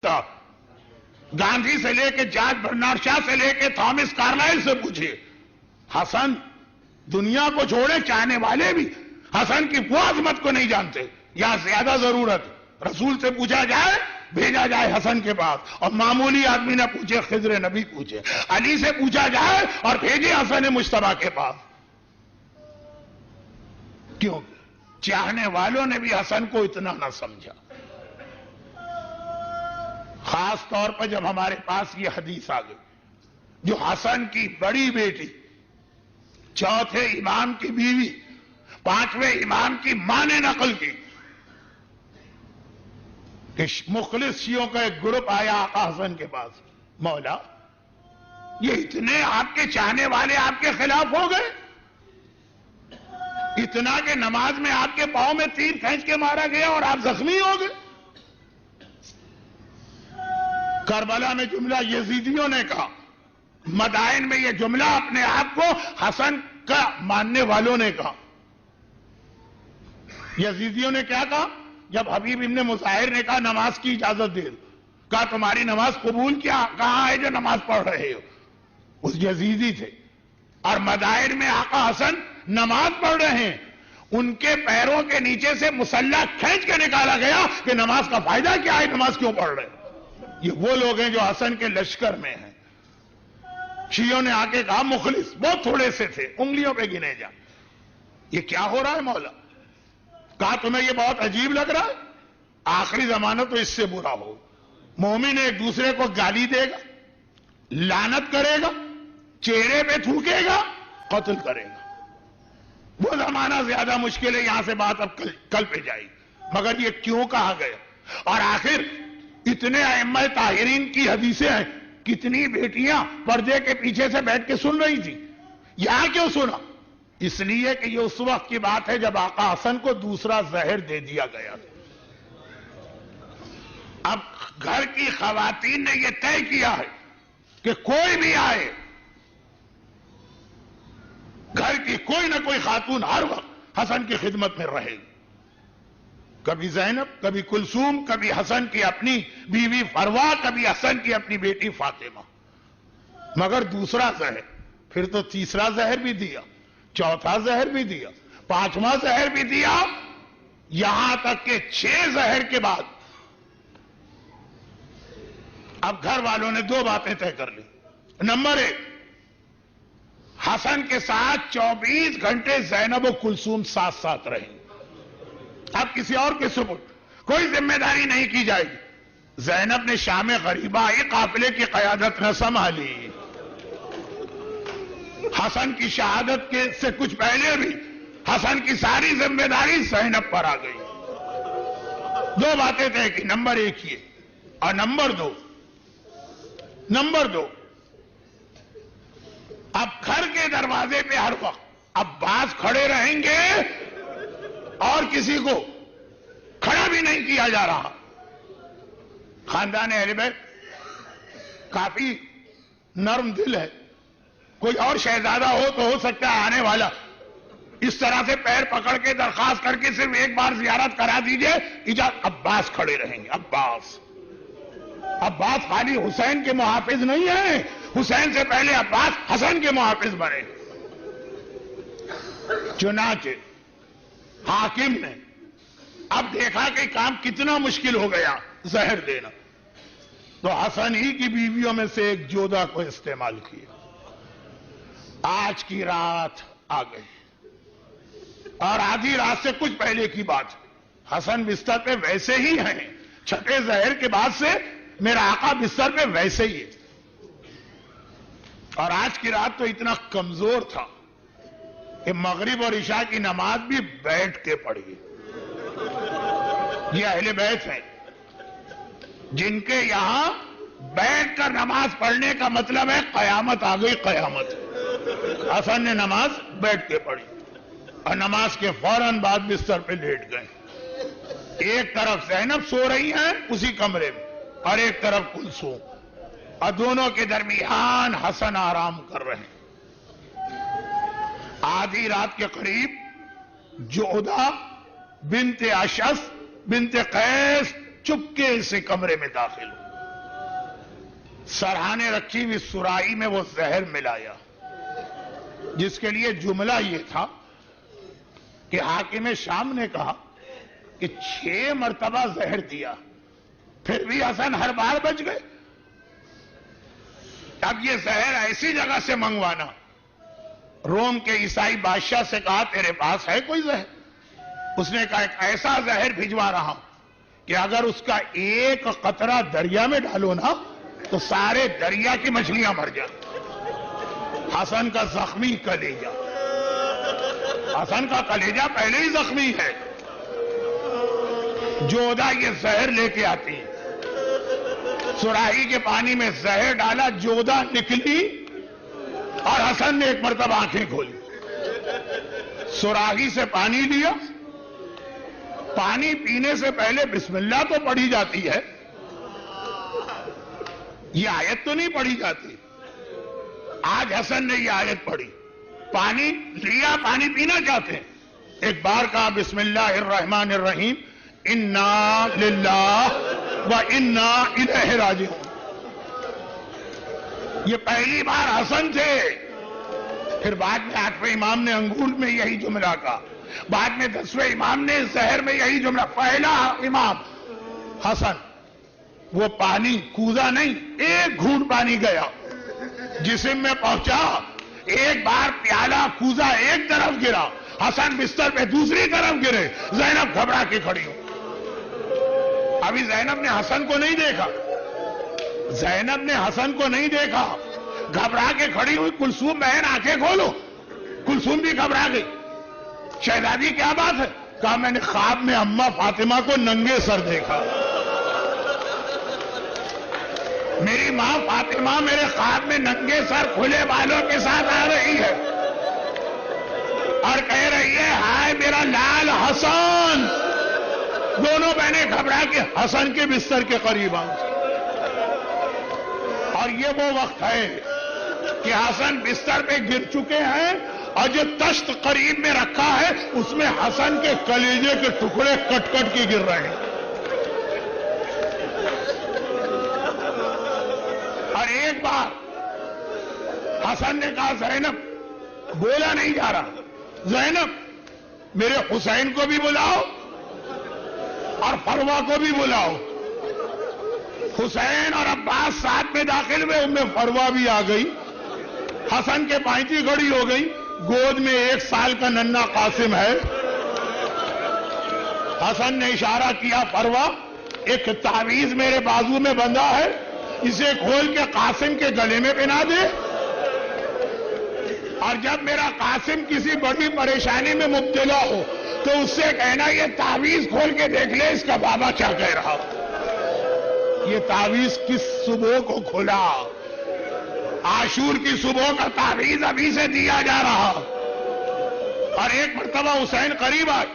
گاندھی سے لے کے جارج برنارڈ شاہ سے لے کے تھامس کارلائل سے پوچھے، حسن دنیا کو چھوڑے چاہنے والے بھی حسن کی وہ عظمت کو نہیں جانتے. یا زیادہ ضرورت رسول سے پوچھا جائے، بھیجا جائے حسن کے پاس، اور معمولی آدمی نہ پوچھے، خضر نبی پوچھے. علی سے پوچھا جائے اور بھیجے حسن مجتبیٰ کے پاس. کیوں؟ چاہنے والوں نے بھی حسن کو اتنا نہ سمجھا. خاص طور پر جب ہمارے پاس یہ حدیث آ گئی جو حسن کی بڑی بیٹی، چوتھے امام کی بیوی، پانچویں امام کی ماں نے نقل کی کہ مخلص شیعوں کا ایک گروپ آیا آقا حسن کے پاس، مولا یہ اتنے آپ کے چاہنے والے آپ کے خلاف ہو گئے، اتنا کہ نماز میں آپ کے پاؤں میں تیر کھینچ کے مارا گیا اور آپ زخمی ہو گئے. کربلا میں جملہ یزیدیوں نے کہا، مدائن میں یہ جملہ اپنے آپ کو حسن کا ماننے والوں نے کہا. یزیدیوں نے کیا کہا؟ جب حبیب ابن مظاہر نے کہا نماز کی اجازت دے، کہا تمہاری نماز قبول کیا کہاں ہے جو نماز پڑھ رہے ہو؟ اس یزیدی تھے. اور مدائن میں آقا حسن نماز پڑھ رہے ہیں، ان کے پیروں کے نیچے سے مسلح کھینچ کے نکالا گیا کہ نماز کا فائدہ کیا ہے، نماز کیوں پڑھ رہے ہیں؟ یہ وہ لوگ ہیں جو حسن کے لشکر میں ہیں. شیعوں نے آ کے کہا مخلص بہت تھوڑے سے تھے، انگلیوں پہ گنے جا. یہ کیا ہو رہا ہے مولا؟ کہا تمہیں یہ بہت عجیب لگ رہا ہے؟ آخری زمانہ تو اس سے برا ہو، مومن ایک دوسرے کو گالی دے گا، لعنت کرے گا، چہرے پہ تھوکے گا، قتل کرے گا. وہ زمانہ زیادہ مشکل ہے. یہاں سے بات اب کل پہ جائے گی. مگر یہ کیوں کہا گیا؟ اور آخر اتنے ائمہ طاہرین کی حدیثیں ہیں، کتنی بیٹیاں پردے کے پیچھے سے بیٹھ کے سن رہی تھی. یہاں کیوں سنا؟ اس لیے کہ یہ اس وقت کی بات ہے جب آقا حسن کو دوسرا زہر دے دیا گیا. اب گھر کی خواتین نے یہ طے کیا ہے کہ کوئی بھی آئے، گھر کی کوئی نہ کوئی خاتون ہر وقت حسن کی خدمت میں رہے گی. کبھی زینب، کبھی کلثوم، کبھی حسن کی اپنی بیوی فروا، کبھی حسن کی اپنی بیٹی فاطمہ. مگر دوسرا زہر، پھر تو تیسرا زہر بھی دیا، چوتھا زہر بھی دیا، پانچواں زہر بھی دیا، یہاں تک کہ 6 زہر کے بعد اب گھر والوں نے 2 باتیں طے کر لی. نمبر 1، حسن کے ساتھ 24 گھنٹے زینب و کلثوم ساتھ ساتھ رہیں. اب کسی اور کے سپرد کوئی ذمہ داری نہیں کی جائے گی. زینب نے شام غریبہ آئی قافلے کی قیادت نہ سنبھالی. حسن کی شہادت کے سے کچھ پہلے بھی حسن کی ساری ذمہ داری زینب پر آ گئی. 2 باتیں طے کی. نمبر 1 یہ، اور نمبر 2 اب گھر کے دروازے پہ ہر وقت عباس کھڑے رہیں گے اور کسی کو کھڑا بھی نہیں کیا جا رہا. خاندان اہل بیت کافی نرم دل ہے. کوئی اور شہزادہ ہو تو ہو سکتا ہے آنے والا اس طرح سے پیر پکڑ کے درخواست کر کے صرف ایک بار زیارت کرا دیجئے، اجازت. عباس کھڑے رہیں گے. عباس خالی حسین کے محافظ نہیں ہیں، حسین سے پہلے عباس حسن کے محافظ بنے. چنانچہ حاکم نے اب دیکھا کہ کام کتنا مشکل ہو گیا زہر دینا، تو حسن ہی کی بیویوں میں سے ایک جودہ کو استعمال کیا. آج کی رات آ گئی اور آدھی رات سے کچھ پہلے کی بات. حسن بستر پہ ویسے ہی ہیں، 6 زہر کے بعد سے میرا آقا بستر پہ ویسے ہی ہے. اور آج کی رات تو اتنا کمزور تھا کہ مغرب اور عشاء کی نماز بھی بیٹھ کے پڑھی. یہ اہل بیت ہیں جن کے یہاں بیٹھ کر نماز پڑھنے کا مطلب ہے قیامت آ گئی، قیامت. حسن نے نماز بیٹھ کے پڑھی اور نماز کے فوراً بعد بستر پہ لیٹ گئے. ایک طرف زینب سو رہی ہیں اسی کمرے میں اور ایک طرف کلثوم، اور دونوں کے درمیان حسن آرام کر رہے ہیں. آدھی رات کے قریب جودہ بنت اشعث بنت قیس چپکے سے کمرے میں داخل ہو. سرہانے رکھی ہوئی سرائی میں وہ زہر ملایا، جس کے لیے جملہ یہ تھا کہ حاکم شام نے کہا کہ 6 مرتبہ زہر دیا، پھر بھی حسن ہر بار بچ گئے۔ اب یہ زہر ایسی جگہ سے منگوانا، روم کے عیسائی بادشاہ سے کہا تیرے پاس ہے کوئی زہر؟ اس نے کہا ایک ایسا زہر بھجوا رہا ہوں کہ اگر اس کا ایک قطرہ دریا میں ڈالو نا تو سارے دریا کی مچھلیاں مر جائیں۔ حسن کا زخمی کلیجہ، حسن کا کلیجہ پہلے ہی زخمی ہے۔ جودہ یہ زہر لے کے آتی ہے، سراہی کے پانی میں زہر ڈالا، جودہ نکلی اور حسن نے ایک مرتبہ آنکھیں کھولی، سراہی سے پانی لیا۔ پانی پینے سے پہلے بسم اللہ تو پڑھی جاتی ہے، یہ آیت تو نہیں پڑھی جاتی۔ آج حسن نے یہ آیت پڑھی، پانی لیا، پانی پینا چاہتے ہیں، ایک بار کہا بسم اللہ الرحمن الرحیم انا للہ و انا الیہ راجعون۔ یہ پہلی بار حسن تھے۔ پھر بعد میں 8ویں امام نے انگول میں یہی جملہ کہا، بعد میں 10ویں امام نے زہر میں یہی جملہ۔ پہلا امام حسن، وہ پانی کوزا نہیں، ایک گھونٹ پانی گیا، جسم میں پہنچا، ایک بار پیالہ کوزا ایک طرف گرا، حسن بستر پہ دوسری طرف گرے، زینب گھبرا کے کھڑی ہو۔ ابھی زینب نے حسن کو نہیں دیکھا، زینب نے حسن کو نہیں دیکھا، گھبرا کے کھڑی ہوئی۔ کلثوم بہن آنکھیں کھولو، کلثوم بھی گھبرا گئی۔ شہزادی کیا بات ہے؟ کہا میں نے خواب میں اماں فاطمہ کو ننگے سر دیکھا، میری ماں فاطمہ میرے خواب میں ننگے سر کھلے بالوں کے ساتھ آ رہی ہے اور کہہ رہی ہے ہائے میرا لال حسن۔ دونوں بہنیں گھبرا کے حسن کے بستر کے قریب آ گئی۔ اور یہ وہ وقت ہے کہ حسن بستر پہ گر چکے ہیں اور جو تشت قریب میں رکھا ہے اس میں حسن کے کلیجے کے ٹکڑے کٹ کٹ کے گر رہے ہیں۔ اور ایک بار حسن نے کہا زینب، بولا نہیں جا رہا، زینب میرے حسین کو بھی بلاؤ اور فروہ کو بھی بلاؤ۔ حسین اور عباس ساتھ میں داخل ہوئے، ان میں فروہ بھی آ گئی، حسن کے پائنتی کھڑی ہو گئی، گود میں 1 سال کا ننھا قاسم ہے۔ حسن نے اشارہ کیا فروہ ایک تعویذ میرے بازو میں بندھا ہے، اسے کھول کے قاسم کے گلے میں پہنا دے، اور جب میرا قاسم کسی بڑی پریشانی میں مبتلا ہو تو اس سے کہنا یہ تعویذ کھول کے دیکھ لے اس کا بابا کیا کہہ رہا۔ یہ تعویذ کس صبح کو کھلا؟ عاشور کی صبح کا تعویذ ابھی سے دیا جا رہا۔ اور ایک مرتبہ حسین قریب آئے،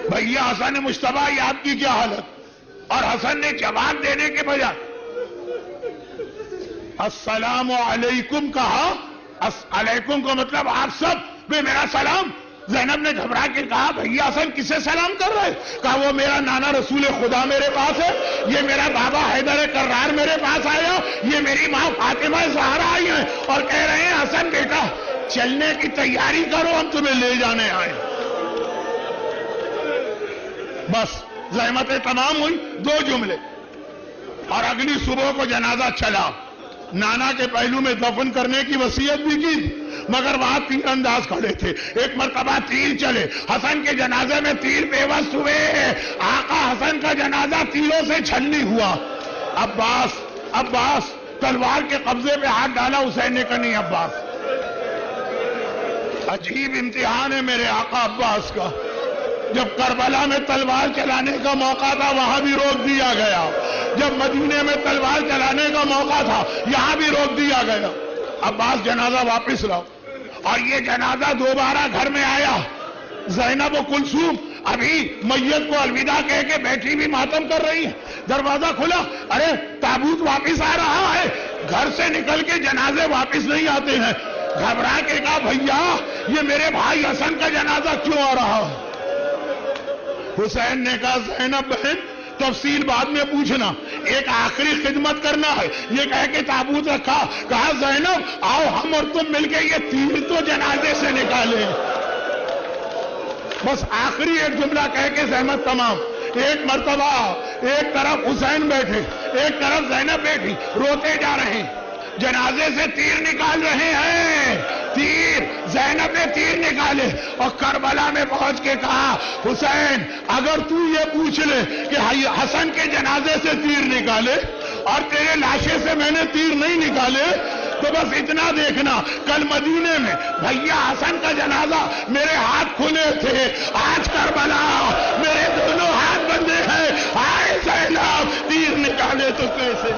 بھیا حسن مجتبیٰ یہ آپ کی کیا حالت؟ اور حسن نے جواب دینے کے بجائے السلام علیکم کہا۔ علیکم کو مطلب آپ سب میں میرا سلام۔ زینب نے گھبرا کے کہا بھیا حسن کسے سلام کر رہے؟ کہا وہ میرا نانا رسول خدا میرے پاس ہے، یہ میرا بابا حیدر کرار میرے پاس آیا، یہ میری ماں فاطمہ زہرا آئی ہیں اور کہہ رہے ہیں حسن بیٹا چلنے کی تیاری کرو، ہم تمہیں لے جانے آئے۔ بس زحمتیں تمام ہوئی، 2 جملے، اور اگلی صبح کو جنازہ چلا۔ نانا کے پہلو میں دفن کرنے کی وصیت بھی کی، مگر وہاں 3 انداز کھڑے تھے۔ ایک مرتبہ تیر چلے، حسن کے جنازے میں تیر پیوست ہوئے، آقا حسن کا جنازہ تیروں سے چھلنی ہوا۔ عباس تلوار کے قبضے پہ ہاتھ ڈالا، حسین نے کہا نہیں عباس، عجیب امتحان ہے میرے آقا عباس کا، جب کربلا میں تلوار چلانے کا موقع تھا وہاں بھی روک دیا گیا، جب مدینے میں تلوار چلانے کا موقع تھا یہاں بھی روک دیا گیا۔ عباس جنازہ واپس لاؤ۔ اور یہ جنازہ دوبارہ گھر میں آیا، زینب و کلثوم ابھی میت کو الوداع کہہ کے بیٹھی بھی ماتم کر رہی ہے۔ دروازہ کھلا، ارے تابوت واپس آ رہا ہے۔ گھر سے نکل کے جنازے واپس نہیں آتے ہیں۔ گھبرا کے کہا بھیا یہ میرے بھائی حسن کا جنازہ کیوں آ رہا ہے؟ حسین نے کہا زینب بہن تفصیل بعد میں پوچھنا. ایک آخری خدمت کرنا ہے. یہ کہہ کے تابوت رکھا, کہا زینب آؤ ہم اور تم مل کے یہ تیر تو جنازے سے نکالے. بس آخری ایک جملہ کہہ کے زحمت تمام. ایک مرتبہ ایک طرف حسین بیٹھے, ایک طرف زینب بیٹھی, روتے جا رہے ہیں, جنازے سے تیر نکال رہے ہیں. تیر زینب نے تیر نکالے اور کربلا میں پہنچ کے کہا حسین اگر تو یہ پوچھ لے کہ حسن کے جنازے سے تیر نکالے اور تیرے لاشے سے میں نے تیر نہیں نکالے تو بس اتنا دیکھنا, کل مدینے میں بھیا حسن کا جنازہ میرے ہاتھ کھلے تھے, آج کربلا میرے دونوں ہاتھ بندے ہیں. ہائے زینب تیر نکالے تو کیسے